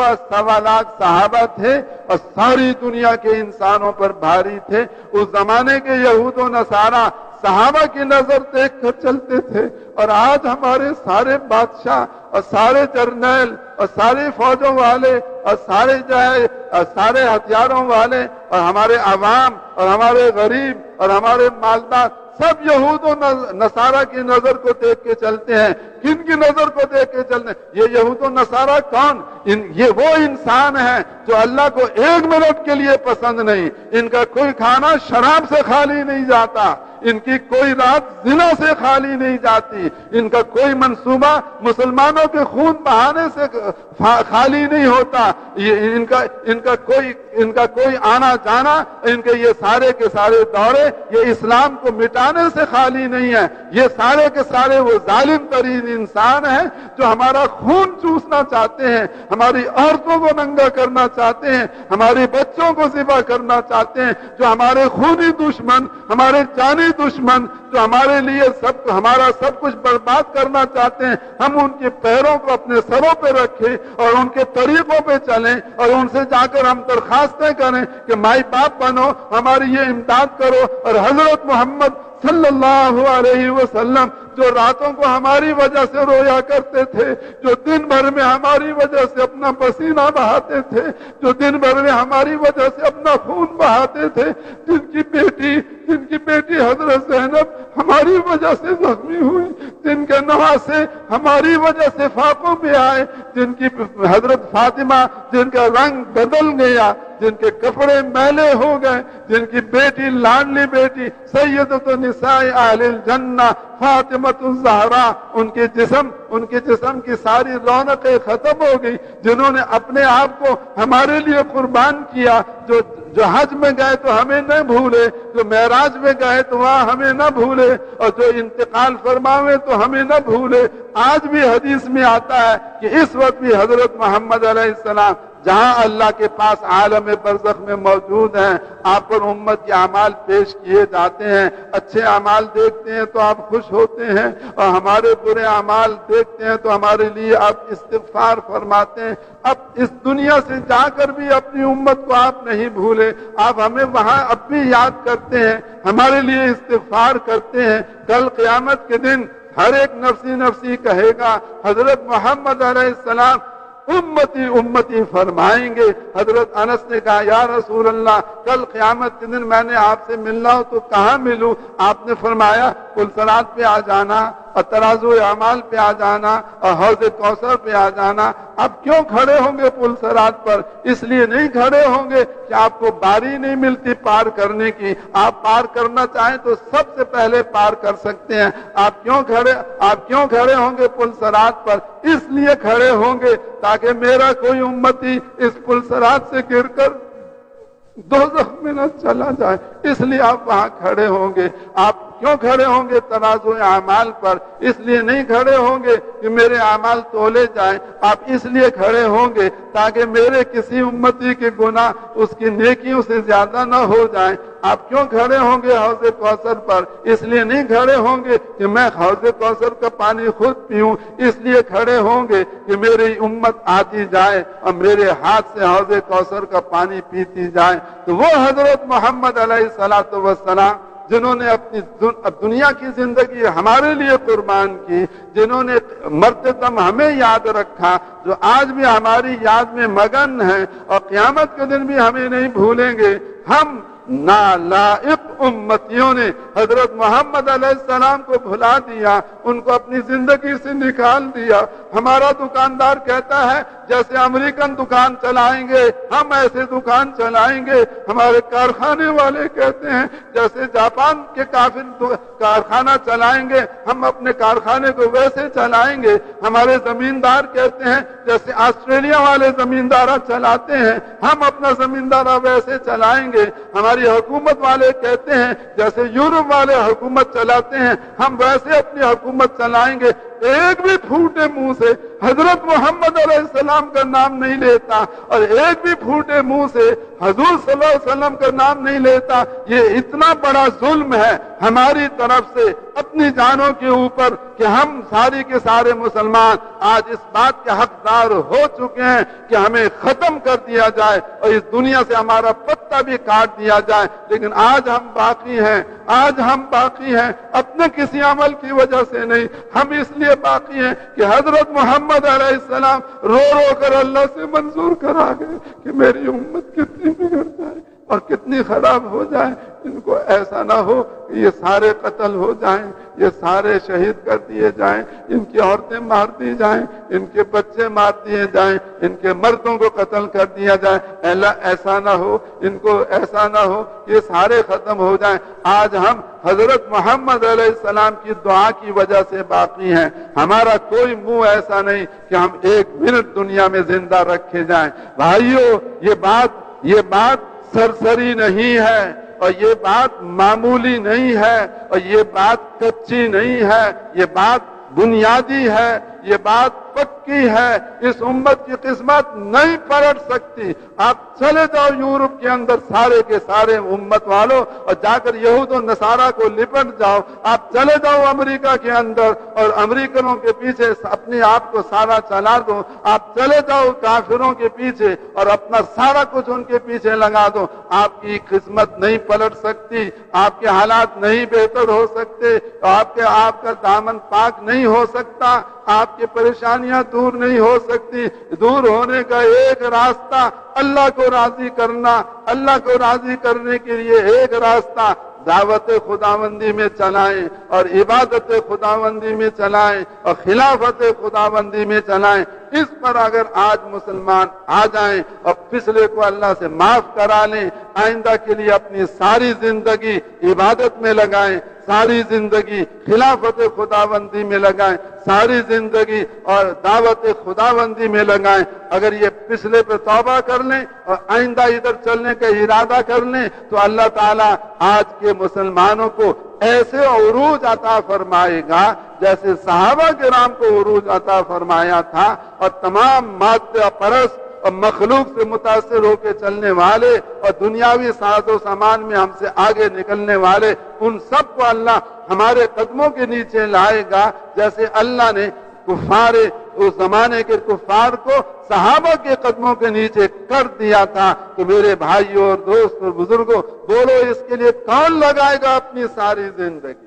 1.25 صحابہ تھے اور ساری دنیا کے انسانوں پر بھاری تھے۔ اس زمانے کے یہود و نصارہ صحابہ کی نظر دیکھ کر چلتے تھے، اور آج ہمارے سارے بادشاہ اور سارے جرنیل اور سارے فوجوں والے اور سارے ہتھیاروں والے اور ہمارے عوام اور ہمارے غریب اور ہمارے مالدار سب یہود و نصارہ کی نظر کو دیکھ کے چلتے ہیں۔ کن کی نظر کو دیکھ کے چلتے ہیں؟ یہ یہود و نصارہ کون؟ یہ وہ انسان ہیں جو اللہ کو 1 منٹ کے لیے پسند نہیں۔ ان کا کوئی کھانا شراب سے خالی نہیں جاتا، ان کی کوئی رات زنا سے خالی نہیں جاتی، ان کا کوئی منصوبہ مسلمانوں کے خون بہانے سے خالی نہیں ہوتا، ان کا کوئی آنا جانا، ان کے یہ سارے کے سارے دورے یہ اسلام کو مٹانے سے خالی نہیں ہے۔ یہ سارے کے سارے وہ ظالم ترین انسان ہیں جو ہمارا خون چوسنا چاہتے ہیں، ہماری عورتوں کو ننگا کرنا چاہتے ہیں، ہمارے بچوں کو ذبح کرنا چاہتے ہیں، جو ہمارے خونی دشمن، ہمارے جانی دشمن، جو ہمارے لیے ہمارا سب کچھ برباد کرنا چاہتے ہیں۔ ہم ان کے پیروں کو اپنے سروں پہ رکھیں اور ان کے طریقوں پہ چلیں اور ان سے جا کر ہم درخواستیں کریں کہ مائی باپ بنو، ہماری یہ امداد کرو۔ اور حضرت محمد صلی اللہ علیہ وسلم جو راتوں کو ہماری وجہ سے رویا کرتے تھے، جو دن بھر میں ہماری وجہ سے اپنا پسینہ بہاتے تھے، جو دن بھر میں ہماری وجہ سے اپنا خون بہاتے تھے، جن کی بیٹی حضرت زینب ہماری وجہ سے زخمی ہوئی، جن کے نواسے ہماری وجہ سے فاقوں پہ آئے، جن کی حضرت فاطمہ جن کا رنگ بدل گیا، جن کے کپڑے میلے ہو گئے، جن کی بیٹی لاڈلی بیٹی سیدۃ نساء اہل الجنہ فاطمۃ الزہرا، ان کے جسم کی ساری رونقیں ختم ہو گئی، جنہوں نے اپنے آپ کو ہمارے لیے قربان کیا، جو حج میں گئے تو ہمیں نہ بھولے، جو معراج میں گئے تو وہاں ہمیں نہ بھولے، اور جو انتقال فرماوے تو ہمیں نہ بھولے۔ آج بھی حدیث میں آتا ہے کہ اس وقت بھی حضرت محمد علیہ السلام جہاں اللہ کے پاس عالم برزخ میں موجود ہیں، آپ پر امت کے اعمال پیش کیے جاتے ہیں۔ اچھے اعمال دیکھتے ہیں تو آپ خوش ہوتے ہیں، اور ہمارے برے اعمال دیکھتے ہیں تو ہمارے لیے آپ استغفار فرماتے ہیں۔ اب اس دنیا سے جا کر بھی اپنی امت کو آپ نہیں بھولے، آپ ہمیں وہاں اب بھی یاد کرتے ہیں، ہمارے لیے استغفار کرتے ہیں۔ کل قیامت کے دن ہر ایک نفسی نفسی کہے گا، حضرت محمد علیہ السلام امتی امتی فرمائیں گے۔ حضرت انس نے کہا یا رسول اللہ، کل قیامت کے دن میں نے آپ سے ملنا ہو تو کہاں ملوں؟ آپ نے فرمایا پل صراط پہ آ جانا، اور ترازو اعمال پہ آ جانا، اور حوض کوثر پہ آ جانا۔ اب کیوں کھڑے ہوں گے پل صراط پر؟ اس لیے نہیں کھڑے ہوں گے کہ آپ کو باری نہیں ملتی پار کرنے کی، آپ پار کرنا چاہیں تو سب سے پہلے پار کر سکتے ہیں۔ آپ کیوں کھڑے ہوں گے پل صراط پر؟ اس لیے کھڑے ہوں گے تاکہ میرا کوئی امتی اس پل صراط سے گر کر دوزخ میں نہ چلا جائے، اس لیے آپ وہاں کھڑے ہوں گے۔ آپ کیوں کھڑے ہوں گے ترازو اعمال پر؟ اس لیے نہیں کھڑے ہوں گے کہ میرے اعمال تولے جائیں، آپ اس لیے کھڑے ہوں گے تاکہ میرے کسی امتی کے گناہ اس کی نیکیوں سے زیادہ نہ ہو جائیں۔ آپ کیوں کھڑے ہوں گے حوض کوثر پر؟ اس لیے نہیں کھڑے ہوں گے کہ میں حوض کوثر کا پانی خود پیوں، اس لیے کھڑے ہوں گے کہ میری امت آتی جائے اور میرے ہاتھ سے حوض کوثر کا پانی پیتی جائے۔ تو وہ حضرت محمد علیہ الصلوۃ والسلام جنہوں نے اپنی دنیا کی زندگی ہمارے لیے قربان کی، جنہوں نے مرتے دم ہمیں یاد رکھا، جو آج بھی ہماری یاد میں مگن ہیں اور قیامت کے دن بھی ہمیں نہیں بھولیں گے۔ ہم نالائق امتیوں نے حضرت محمد علیہ السلام کو بھلا دیا، ان کو اپنی زندگی سے نکال دیا۔ ہمارا دکاندار کہتا ہے جیسے امریکن دکان چلائیں گے ہم ایسے دکان چلائیں گے، ہمارے کارخانے والے کہتے ہیں جیسے جاپان کے کارخانہ چلائیں گے ہم اپنے کارخانے کو ویسے چلائیں گے، ہمارے زمیندار کہتے ہیں جیسے آسٹریلیا والے زمیندارہ چلاتے ہیں ہم اپنا زمیندارہ ویسے چلائیں گے، ہماری حکومت والے کہتے ہیں جیسے یورپ والے حکومت چلاتے ہیں ہم ویسے اپنی حکومت چلائیں گے۔ ایک بھی پھوٹے منہ سے حضرت محمد علیہ السلام کا نام نہیں لیتا، اور ایک بھی پھوٹے منہ سے حضور صلی اللہ علیہ وسلم کا نام نہیں لیتا، یہ اتنا بڑا ظلم ہے ہماری طرف سے اپنی جانوں کے اوپر کہ ہم سارے کے سارے مسلمان آج اس بات کے حقدار ہو چکے ہیں کہ ہمیں ختم کر دیا جائے اور اس دنیا سے ہمارا پتہ بھی کاٹ دیا جائے، لیکن آج ہم باقی ہیں، آج ہم باقی ہیں اپنے کسی عمل کی وجہ سے نہیں، ہم اس لیے باقی ہیں کہ حضرت محمد علیہ السلام رو رو کر اللہ سے منظور کرا گئے کہ میری امت کتنی بگڑ جائے اور کتنی خراب ہو جائے، ان کو ایسا نہ ہو کہ یہ سارے قتل ہو جائیں، یہ سارے شہید کر دیے جائیں، ان کی عورتیں مار دی جائیں، ان کے بچے مار دیے جائیں، ان کے مردوں کو قتل کر دیا جائے، اللہ ایسا نہ ہو، ان کو ایسا نہ ہو کہ یہ سارے ختم ہو جائیں۔ آج ہم حضرت محمد علیہ السلام کی دعا کی وجہ سے باقی ہیں، ہمارا کوئی منہ ایسا نہیں کہ ہم ایک منٹ دنیا میں زندہ رکھے جائیں۔ بھائیو، یہ بات سرسری نہیں ہے اور یہ بات معمولی نہیں ہے اور یہ بات کچی نہیں ہے، یہ بات بنیادی ہے، یہ بات پکی ہے۔ اس امت کی قسمت نہیں پلٹ سکتی۔ آپ چلے جاؤ یورپ کے اندر سارے کے سارے امت والوں اور جا کر یہود و نصارہ کو لپٹ جاؤ، آپ چلے جاؤ امریکہ کے اندر اور امریکنوں کے پیچھے اپنے آپ کو سارا چلا دو، آپ چلے جاؤ کافروں کے پیچھے اور اپنا سارا کچھ ان کے پیچھے لگا دو، آپ کی قسمت نہیں پلٹ سکتی، آپ کے حالات نہیں بہتر ہو سکتے، آپ کا دامن پاک نہیں ہو سکتا، آپ کی پریشانیاں دور نہیں ہو سکتی۔ دور ہونے کا ایک راستہ اللہ کو راضی کرنا، اللہ کو راضی کرنے کے لیے ایک راستہ دعوت خداوندی میں چلائیں اور عبادت خداوندی میں چلائیں اور خلافت خداوندی میں چلائیں۔ اس پر اگر آج مسلمان آ جائیں اور پچھلے کو اللہ سے معاف کرا لیں، آئندہ کے لیے اپنی ساری زندگی عبادت میں لگائیں، ساری زندگی خلافت خداوندی میں لگائیں، ساری زندگی اور دعوت خداوندی میں لگائیں، اگر یہ پچھلے پہ توبہ کر لیں اور آئندہ ادھر چلنے کا ارادہ کر لیں تو اللہ تعالیٰ آج کے مسلمانوں کو ایسے عروج عطا فرمائے گا جیسے صحابہ کرام کو عروج عطا فرمایا تھا، اور تمام مادہ پرست اور مخلوق سے متاثر ہو کے چلنے والے اور دنیاوی ساز و سامان میں ہم سے آگے نکلنے والے، ان سب کو اللہ ہمارے قدموں کے نیچے لائے گا، جیسے اللہ نے کفار اس زمانے کے کفار کو صحابہ کے قدموں کے نیچے کر دیا تھا۔ کہ میرے بھائیوں اور دوست اور بزرگوں، بولو اس کے لیے کون لگائے گا اپنی ساری زندگی؟